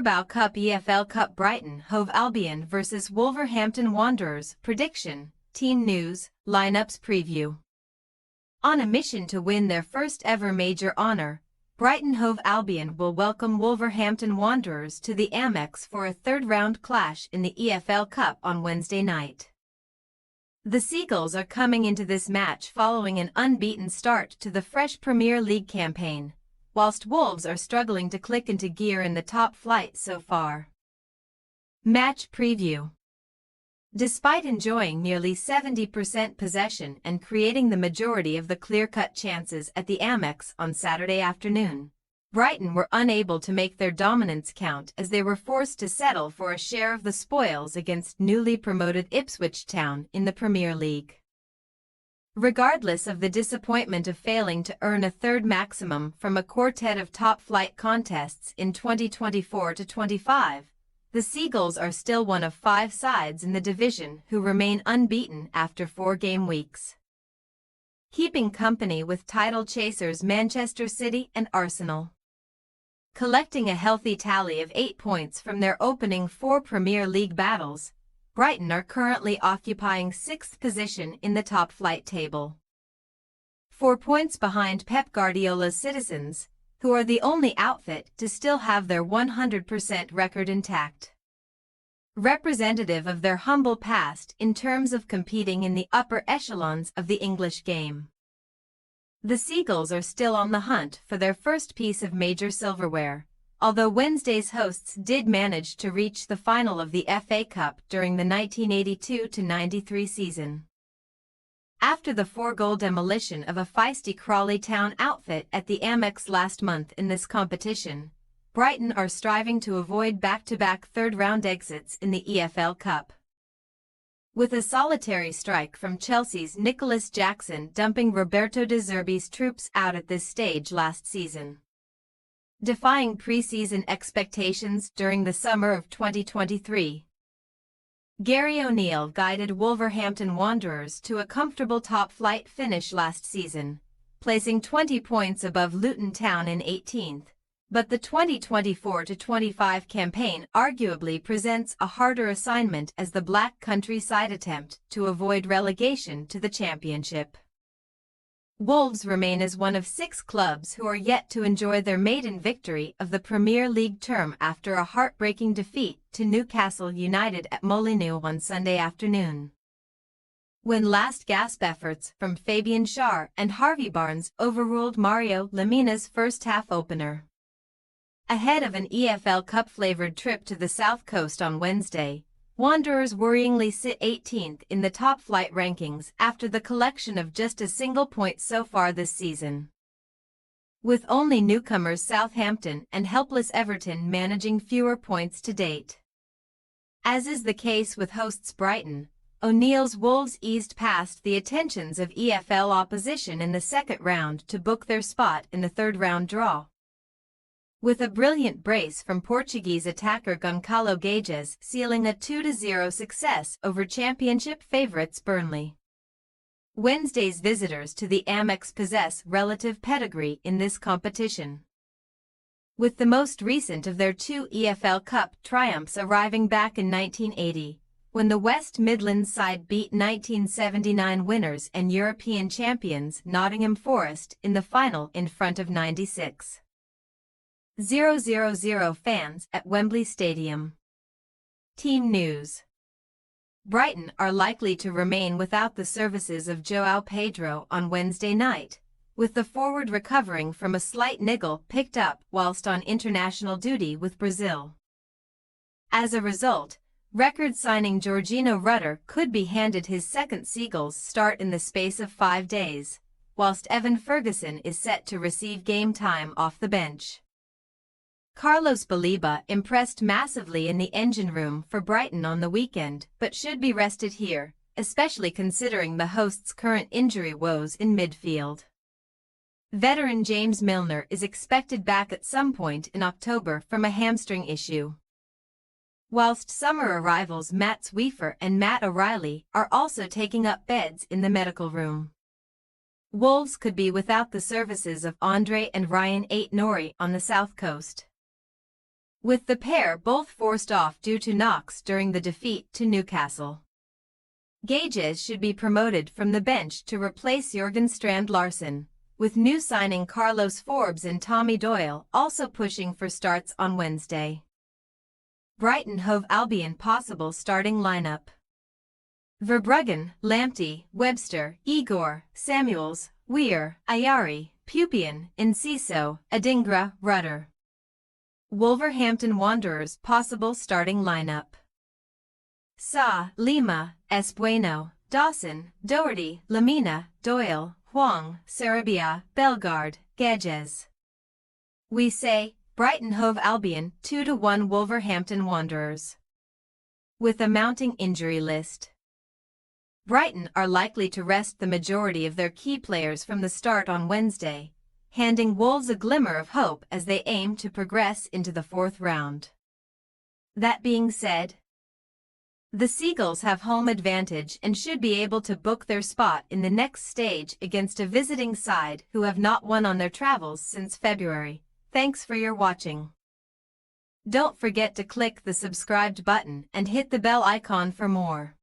Carabao Cup EFL Cup Brighton Hove Albion vs Wolverhampton Wanderers. Prediction, team news, lineups preview. On a mission to win their first ever major honor, Brighton Hove Albion will welcome Wolverhampton Wanderers to the Amex for a third-round clash in the EFL Cup on Wednesday night. The Seagulls are coming into this match following an unbeaten start to the fresh Premier League campaign, whilst Wolves are struggling to click into gear in the top flight so far. Match preview. Despite enjoying nearly 70% possession and creating the majority of the clear-cut chances at the Amex on Saturday afternoon, Brighton were unable to make their dominance count as they were forced to settle for a share of the spoils against newly promoted Ipswich Town in the Premier League. Regardless of the disappointment of failing to earn a third maximum from a quartet of top-flight contests in 2024-25, the Seagulls are still one of 5 sides in the division who remain unbeaten after 4 game weeks, keeping company with title chasers Manchester City and Arsenal. Collecting a healthy tally of 8 points from their opening 4 Premier League battles, Brighton are currently occupying 6th position in the top-flight table, 4 points behind Pep Guardiola's Citizens, who are the only outfit to still have their 100% record intact. Representative of their humble past in terms of competing in the upper echelons of the English game, the Seagulls are still on the hunt for their first piece of major silverware, although Wednesday's hosts did manage to reach the final of the FA Cup during the 1982-93 season. After the 4-goal demolition of a feisty Crawley Town outfit at the Amex last month in this competition, Brighton are striving to avoid back-to-back third-round exits in the EFL Cup, with a solitary strike from Chelsea's Nicholas Jackson dumping Roberto De Zerbi's troops out at this stage last season. Defying pre-season expectations during the summer of 2023, Gary O'Neill guided Wolverhampton Wanderers to a comfortable top-flight finish last season, placing 20 points above Luton Town in 18th, but the 2024-25 campaign arguably presents a harder assignment as the Black Country side attempt to avoid relegation to the Championship. Wolves remain as one of 6 clubs who are yet to enjoy their maiden victory of the Premier League term after a heartbreaking defeat to Newcastle United at Molineux on Sunday afternoon, when last-gasp efforts from Fabian Schär and Harvey Barnes overruled Mario Lemina's first-half opener. Ahead of an EFL Cup-flavored trip to the South Coast on Wednesday, Wanderers worryingly sit 18th in the top-flight rankings after the collection of just a single point so far this season, with only newcomers Southampton and helpless Everton managing fewer points to date. As is the case with hosts Brighton, O'Neill's Wolves eased past the attentions of EFL opposition in the second round to book their spot in the third-round draw, with a brilliant brace from Portuguese attacker Goncalo Gages sealing a 2-0 success over Championship favourites Burnley. Wednesday's visitors to the Amex possess relative pedigree in this competition, with the most recent of their 2 EFL Cup triumphs arriving back in 1980, when the West Midlands side beat 1979 winners and European champions Nottingham Forest in the final in front of 96,000 fans at Wembley Stadium. Team news. Brighton are likely to remain without the services of João Pedro on Wednesday night, with the forward recovering from a slight niggle picked up whilst on international duty with Brazil. As a result, record signing Georginio Rutter could be handed his second Seagulls start in the space of 5 days, whilst Evan Ferguson is set to receive game time off the bench. Carlos Baleba impressed massively in the engine room for Brighton on the weekend but should be rested here, especially considering the hosts' current injury woes in midfield. Veteran James Milner is expected back at some point in October from a hamstring issue, whilst summer arrivals Matt Sweefer and Matt O'Reilly are also taking up beds in the medical room. Wolves could be without the services of Andre and Ryan Ait-Nouri on the South Coast, with the pair both forced off due to knocks during the defeat to Newcastle. Gages should be promoted from the bench to replace Jurgen Strand-Larsen, with new signing Carlos Forbes and Tommy Doyle also pushing for starts on Wednesday. Brighton Hove Albion possible starting lineup. Verbruggen, Lamptey, Webster, Igor, Samuels, Weir, Ayari, Pupian, Enciso, Adingra, Rudder. Wolverhampton Wanderers possible starting lineup. Sa, Lima, Espueno, Dawson, Doherty, Lamina, Doyle, Huang, Sarabia, Bellegarde, Gages. We say, Brighton Hove Albion 2-1 Wolverhampton Wanderers. With a mounting injury list. Brighton are likely to rest the majority of their key players from the start on Wednesday, handing Wolves a glimmer of hope as they aim to progress into the fourth round. That being said, the Seagulls have home advantage and should be able to book their spot in the next stage against a visiting side who have not won on their travels since February. Thanks for your watching. Don't forget to click the subscribed button and hit the bell icon for more.